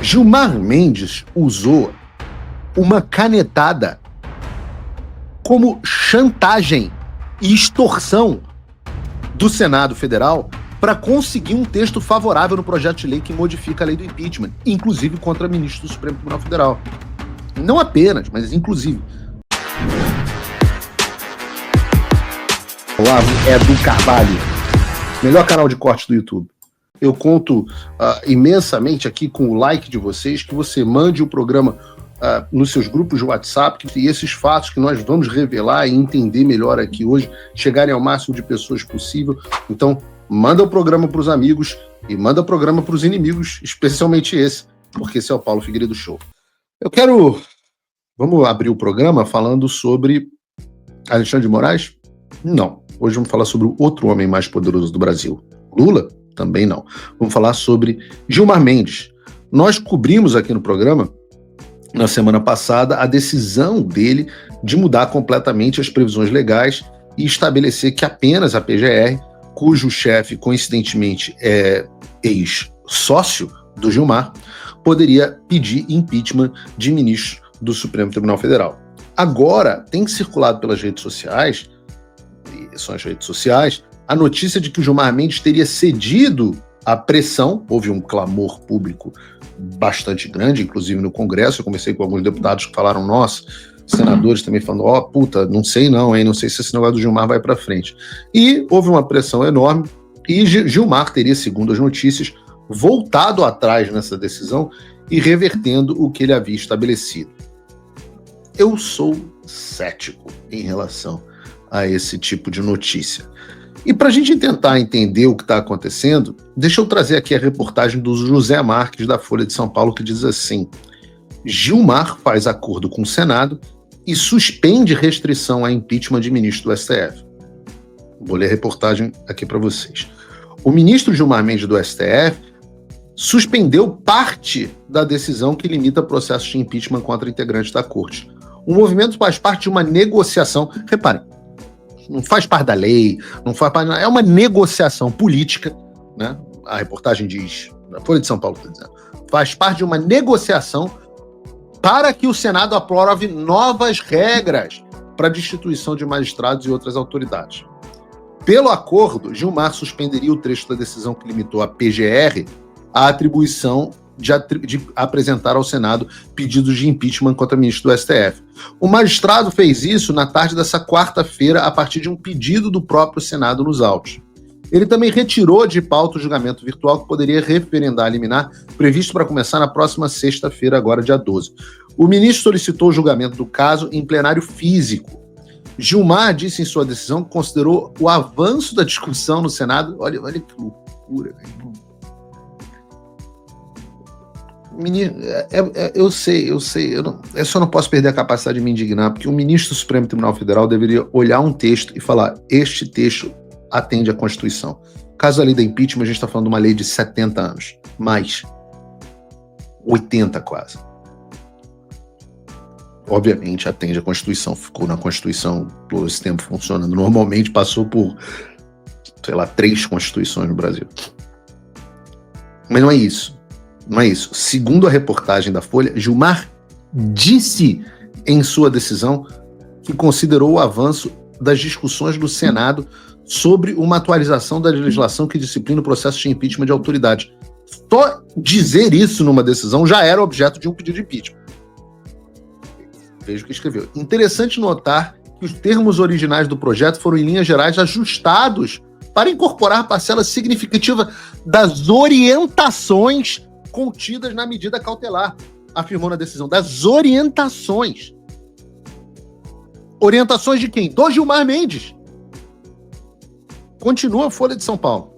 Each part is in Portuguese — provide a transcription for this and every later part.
Gilmar Mendes usou uma canetada como chantagem e extorsão do Senado Federal para conseguir um texto favorável no projeto de lei que modifica a lei do impeachment, inclusive contra ministro do Supremo Tribunal Federal. Não apenas, mas inclusive. Olavo Edu Carvalho, melhor canal de corte do YouTube. Eu conto imensamente aqui com o like de vocês, que você mande o programa nos seus grupos de WhatsApp, e esses fatos que nós vamos revelar e entender melhor aqui hoje, chegarem ao máximo de pessoas possível. Então, manda o programa para os amigos e manda o programa para os inimigos, especialmente esse, porque esse é o Paulo Figueiredo Show. Vamos abrir o programa falando sobre Alexandre de Moraes? Não. Hoje vamos falar sobre o outro homem mais poderoso do Brasil. Lula? Também não. Vamos falar sobre Gilmar Mendes. Nós cobrimos aqui no programa, na semana passada, a decisão dele de mudar completamente as previsões legais e estabelecer que apenas a PGR, cujo chefe, coincidentemente, é ex-sócio do Gilmar, poderia pedir impeachment de ministro do Supremo Tribunal Federal. Agora, tem circulado pelas redes sociais, e são as redes sociais, a notícia de que o Gilmar Mendes teria cedido à pressão. Houve um clamor público bastante grande, inclusive no Congresso. Eu conversei com alguns deputados que falaram, nossa, senadores também falando, não sei não, hein, não sei se esse negócio do Gilmar vai para frente. E houve uma pressão enorme, e Gilmar teria, segundo as notícias, voltado atrás nessa decisão e revertendo o que ele havia estabelecido. Eu sou cético em relação a esse tipo de notícia. E para a gente tentar entender o que está acontecendo, deixa eu trazer aqui a reportagem do José Marques, da Folha de São Paulo, que diz assim: Gilmar faz acordo com o Senado e suspende restrição a impeachment de ministro do STF. Vou ler a reportagem aqui para vocês. O ministro Gilmar Mendes do STF suspendeu parte da decisão que limita processo de impeachment contra integrantes da Corte. O movimento faz parte de uma negociação. Reparem, não faz parte da lei, não faz parte, é uma negociação política, né? A reportagem diz, a Folha de São Paulo está dizendo, faz parte de uma negociação para que o Senado aprove novas regras para a destituição de magistrados e outras autoridades. Pelo acordo, Gilmar suspenderia o trecho da decisão que limitou a PGR a atribuição de apresentar ao Senado pedidos de impeachment contra ministro do STF. O magistrado fez isso na tarde dessa quarta-feira a partir de um pedido do próprio Senado nos autos. Ele também retirou de pauta o julgamento virtual que poderia referendar a liminar, previsto para começar na próxima sexta-feira, agora dia 12. O ministro solicitou o julgamento do caso em plenário físico. Gilmar disse em sua decisão que considerou o avanço da discussão no Senado. Olha que loucura, velho. Menino, eu sei, eu só não posso perder a capacidade de me indignar, porque o ministro do Supremo Tribunal Federal deveria olhar um texto e falar, este texto atende à Constituição. Caso a lei da impeachment, a gente está falando de uma lei de 70 anos, mais 80 quase. Obviamente atende à Constituição, ficou na Constituição todo esse tempo funcionando. Normalmente passou por, 3 Constituições no Brasil. Mas não é isso. Não é isso. Segundo a reportagem da Folha, Gilmar disse em sua decisão que considerou o avanço das discussões do Senado sobre uma atualização da legislação que disciplina o processo de impeachment de autoridade. Só dizer isso numa decisão já era objeto de um pedido de impeachment. Veja o que escreveu. Interessante notar que os termos originais do projeto foram, em linhas gerais, ajustados para incorporar parcela significativa das orientações contidas na medida cautelar, afirmou na decisão, das orientações. Orientações de quem? Do Gilmar Mendes. Continua a Folha de São Paulo.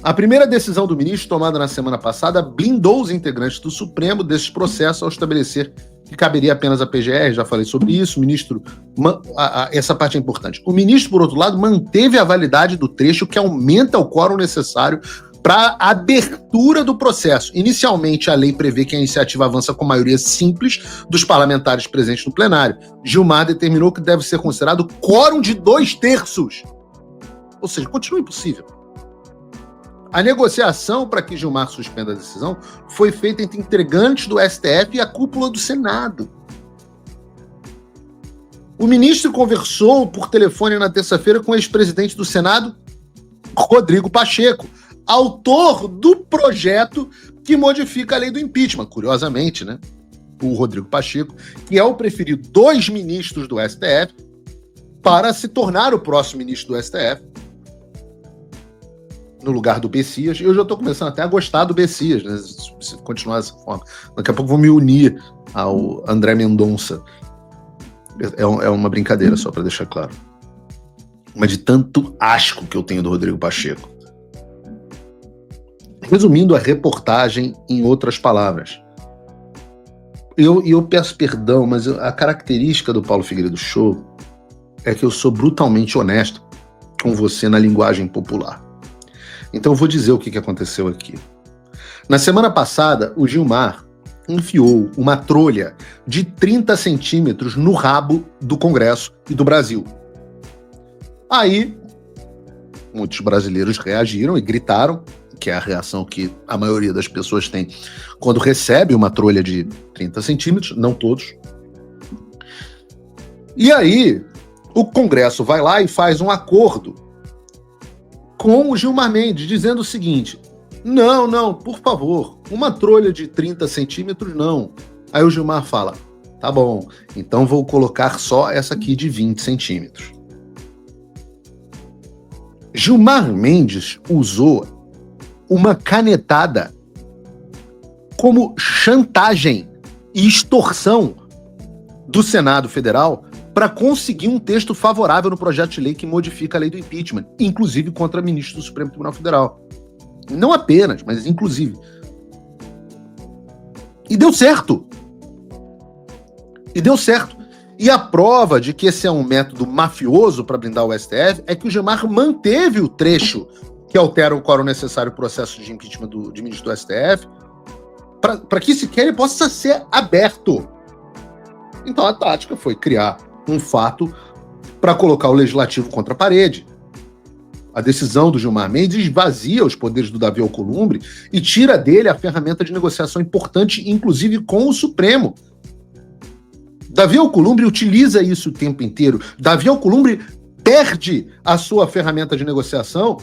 A primeira decisão do ministro, tomada na semana passada, blindou os integrantes do Supremo desses processos ao estabelecer que caberia apenas a PGR, já falei sobre isso, o ministro, essa parte é importante. O ministro, por outro lado, manteve a validade do trecho que aumenta o quórum necessário para a abertura do processo. Inicialmente, a lei prevê que a iniciativa avança com maioria simples dos parlamentares presentes no plenário. Gilmar determinou que deve ser considerado quórum de 2/3. Ou seja, continua impossível. A negociação para que Gilmar suspenda a decisão foi feita entre integrantes do STF e a cúpula do Senado. O ministro conversou por telefone na terça-feira com o ex-presidente do Senado, Rodrigo Pacheco, autor do projeto que modifica a lei do impeachment. Curiosamente, né? O Rodrigo Pacheco, que é o preferido dos ministros do STF, para se tornar o próximo ministro do STF, no lugar do Bessias. Eu já estou começando até a gostar do Bessias, né? Se continuar dessa forma. Daqui a pouco vou me unir ao André Mendonça. É uma brincadeira, só para deixar claro. Mas de tanto asco que eu tenho do Rodrigo Pacheco. Resumindo a reportagem em outras palavras. Eu peço perdão, mas a característica do Paulo Figueiredo Show é que eu sou brutalmente honesto com você na linguagem popular. Então eu vou dizer o que aconteceu aqui. Na semana passada, o Gilmar enfiou uma trolha de 30 centímetros no rabo do Congresso e do Brasil. Aí, muitos brasileiros reagiram e gritaram, que é a reação que a maioria das pessoas tem quando recebe uma trolha de 30 centímetros, não todos. E aí, o Congresso vai lá e faz um acordo com o Gilmar Mendes, dizendo o seguinte: não, por favor, uma trolha de 30 centímetros não. Aí o Gilmar fala: tá bom, então vou colocar só essa aqui de 20 centímetros. Gilmar Mendes usou uma canetada como chantagem e extorsão do Senado Federal para conseguir um texto favorável no projeto de lei que modifica a lei do impeachment, inclusive contra ministro do Supremo Tribunal Federal. Não apenas, mas inclusive. E deu certo. E a prova de que esse é um método mafioso para blindar o STF é que o Gilmar manteve o trecho que altera o quórum necessário ao processo de impeachment de ministro do STF para que sequer ele possa ser aberto. Então a tática foi criar um fato para colocar o legislativo contra a parede. A decisão do Gilmar Mendes esvazia os poderes do Davi Alcolumbre e tira dele a ferramenta de negociação importante, inclusive com o Supremo. Davi Alcolumbre utiliza isso o tempo inteiro. Davi Alcolumbre perde a sua ferramenta de negociação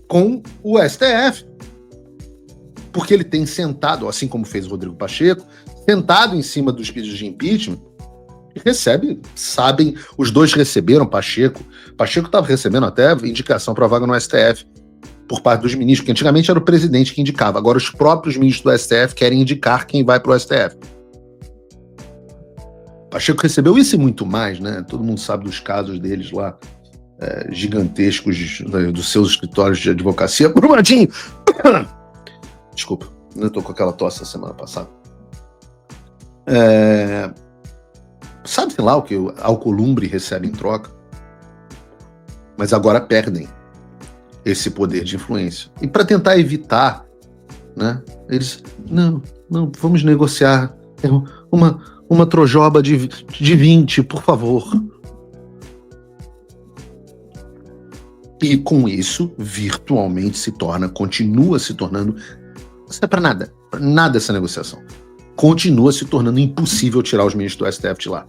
com o STF. Porque ele tem sentado, assim como fez o Rodrigo Pacheco, sentado em cima dos pedidos de impeachment, e recebe, sabem, os dois receberam Pacheco estava recebendo até indicação para vaga no STF por parte dos ministros, porque antigamente era o presidente que indicava, agora os próprios ministros do STF querem indicar quem vai para o STF. Pacheco recebeu isso e muito mais, né? Todo mundo sabe dos casos deles lá, gigantescos, dos seus escritórios de advocacia. Brumadinho! Desculpa, eu tô com aquela tosse da semana passada. Sabe lá o que o Alcolumbre recebe em troca? Mas agora perdem esse poder de influência. E para tentar evitar, né, eles, não, vamos negociar uma trojoba de 20, por favor. E com isso, virtualmente continua se tornando, não é para nada essa negociação. Continua se tornando impossível tirar os ministros do STF de lá.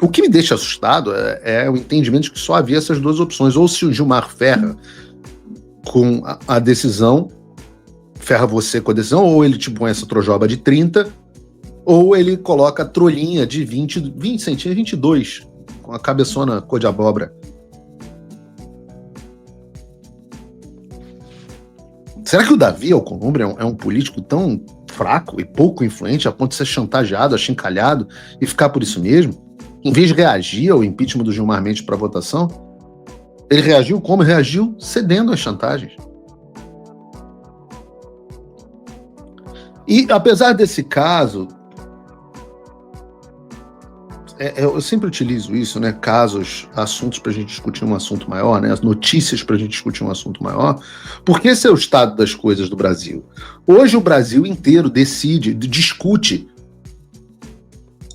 O que me deixa assustado é o entendimento de que só havia essas duas opções. Ou se o Gilmar ferra com a decisão, ferra você com a decisão, ou ele te põe essa trojoba de 30, ou ele coloca a trolhinha de 20 centímetros, 22, com a cabeçona cor de abóbora. Será que o Davi Alcolumbre é um político tão fraco e pouco influente a ponto de ser chantageado, achincalhado e ficar por isso mesmo? Em vez de reagir ao impeachment do Gilmar Mendes para a votação, ele reagiu como? Reagiu cedendo às chantagens. E apesar desse caso, eu sempre utilizo isso, né? Casos, assuntos para a gente discutir um assunto maior, né? As notícias para a gente discutir um assunto maior, porque esse é o estado das coisas do Brasil. Hoje o Brasil inteiro discute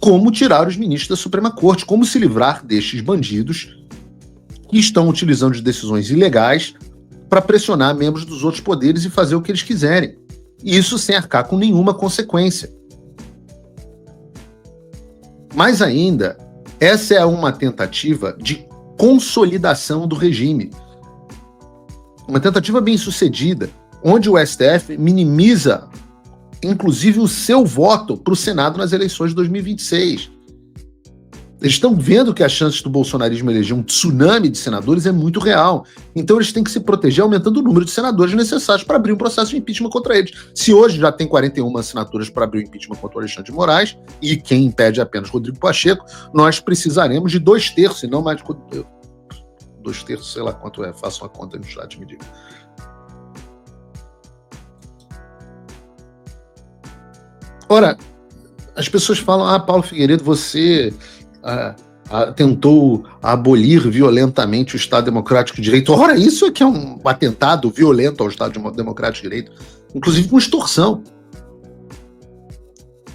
como tirar os ministros da Suprema Corte, como se livrar destes bandidos que estão utilizando de decisões ilegais para pressionar membros dos outros poderes e fazer o que eles quiserem. E isso sem arcar com nenhuma consequência. Mais ainda, essa é uma tentativa de consolidação do regime. Uma tentativa bem sucedida, onde o STF minimiza, inclusive, o seu voto para o Senado nas eleições de 2026. Eles estão vendo que as chances do bolsonarismo eleger um tsunami de senadores é muito real. Então eles têm que se proteger aumentando o número de senadores necessários para abrir um processo de impeachment contra eles. Se hoje já tem 41 assinaturas para abrir o impeachment contra o Alexandre de Moraes, e quem impede é apenas Rodrigo Pacheco, nós precisaremos de 2/3, e não mais de 2/3, sei lá quanto é, faça uma conta no chat, me diga. Ora, as pessoas falam, Paulo Figueiredo, você tentou abolir violentamente o Estado Democrático de Direito. Ora, isso é que é um atentado violento ao Estado Democrático de Direito, inclusive com extorsão.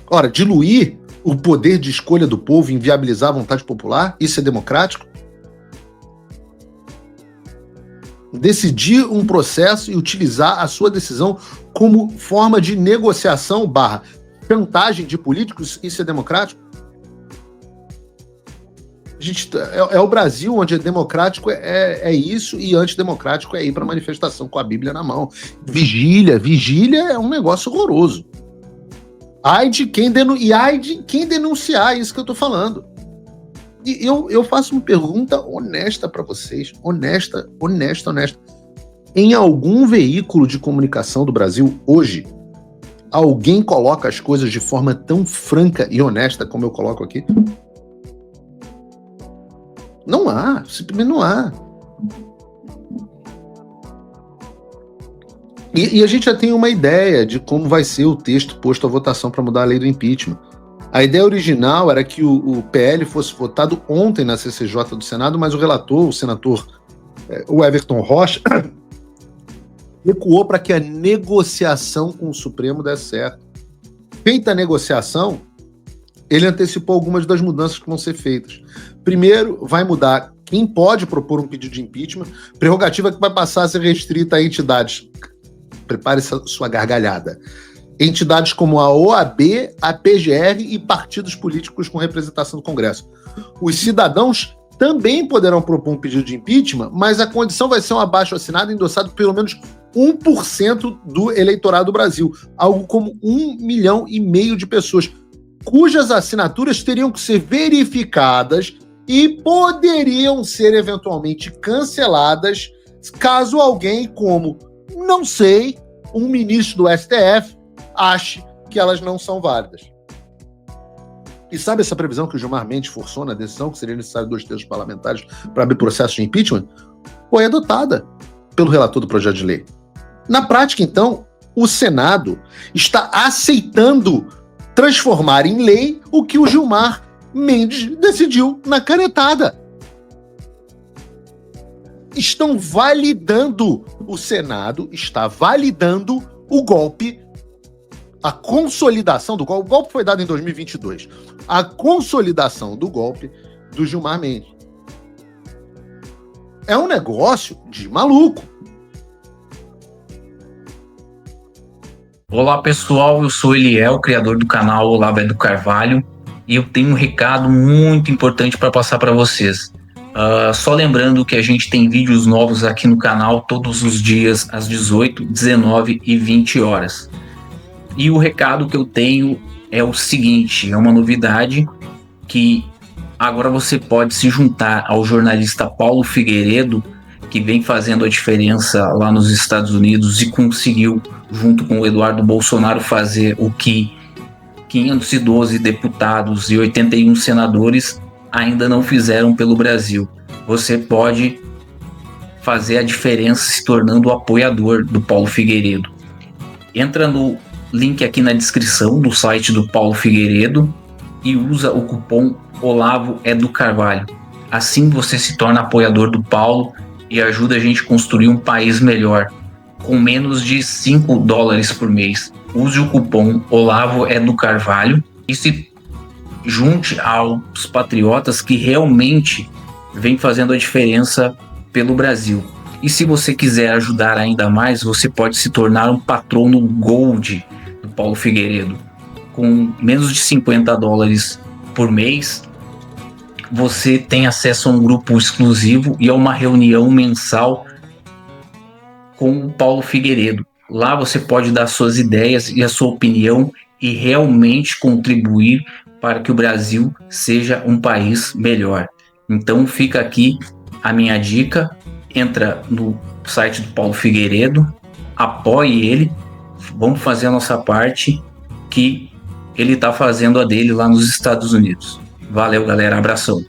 Ora, diluir o poder de escolha do povo e inviabilizar a vontade popular, isso é democrático? Decidir um processo e utilizar a sua decisão como forma de negociação / chantagem de políticos, isso é democrático? É o Brasil onde democrático é isso e antidemocrático é ir para manifestação com a Bíblia na mão. Vigília é um negócio horroroso. Ai de quem denunciar isso que eu estou falando. E eu faço uma pergunta honesta para vocês, honesta. Em algum veículo de comunicação do Brasil hoje, alguém coloca as coisas de forma tão franca e honesta como eu coloco aqui? Não há, simplesmente não há. E a gente já tem uma ideia de como vai ser o texto posto à votação para mudar a lei do impeachment. A ideia original era que o PL fosse votado ontem na CCJ do Senado, mas o relator, o senador o Everton Rocha, recuou para que a negociação com o Supremo desse certo. Feita a negociação, ele antecipou algumas das mudanças que vão ser feitas. Primeiro, vai mudar quem pode propor um pedido de impeachment, prerrogativa que vai passar a ser restrita a entidades. Prepare sua gargalhada. Entidades como a OAB, a PGR e partidos políticos com representação no Congresso. Os cidadãos também poderão propor um pedido de impeachment, mas a condição vai ser um abaixo-assinado endossado por pelo menos 1% do eleitorado do Brasil, algo como 1,5 milhão de pessoas, cujas assinaturas teriam que ser verificadas e poderiam ser eventualmente canceladas caso alguém, como, não sei, um ministro do STF, ache que elas não são válidas. E sabe essa previsão que o Gilmar Mendes forçou na decisão, que seria necessário 2/3 parlamentares para abrir processo de impeachment? Foi adotada pelo relator do projeto de lei. Na prática, então, o Senado está aceitando transformar em lei o que o Gilmar Mendes decidiu na canetada. Estão validando, o Senado está validando o golpe, a consolidação do golpe. O golpe foi dado em 2022. A consolidação do golpe do Gilmar Mendes. É um negócio de maluco. Olá pessoal, eu sou Eliel, criador do canal Olavo é do Carvalho, e eu tenho um recado muito importante para passar para vocês. Só lembrando que a gente tem vídeos novos aqui no canal todos os dias às 18, 19 e 20 horas. E o recado que eu tenho é o seguinte, é uma novidade que agora você pode se juntar ao jornalista Paulo Figueiredo, que vem fazendo a diferença lá nos Estados Unidos e conseguiu, junto com o Eduardo Bolsonaro, fazer o que 512 deputados e 81 senadores ainda não fizeram pelo Brasil. Você pode fazer a diferença se tornando apoiador do Paulo Figueiredo. Entra no link aqui na descrição do site do Paulo Figueiredo e usa o cupom Olavo é do Carvalho. Assim você se torna apoiador do Paulo e ajuda a gente a construir um país melhor, com menos de $5 por mês. Use o cupom Olavo é do Carvalho e se junte aos patriotas que realmente vem fazendo a diferença pelo Brasil. E se você quiser ajudar ainda mais, você pode se tornar um patrono Gold do Paulo Figueiredo. Com menos de $50 por mês, você tem acesso a um grupo exclusivo e a uma reunião mensal com o Paulo Figueiredo. Lá você pode dar suas ideias e a sua opinião e realmente contribuir para que o Brasil seja um país melhor. Então fica aqui a minha dica, entra no site do Paulo Figueiredo, apoie ele, vamos fazer a nossa parte, que ele está fazendo a dele lá nos Estados Unidos. Valeu, galera, abração.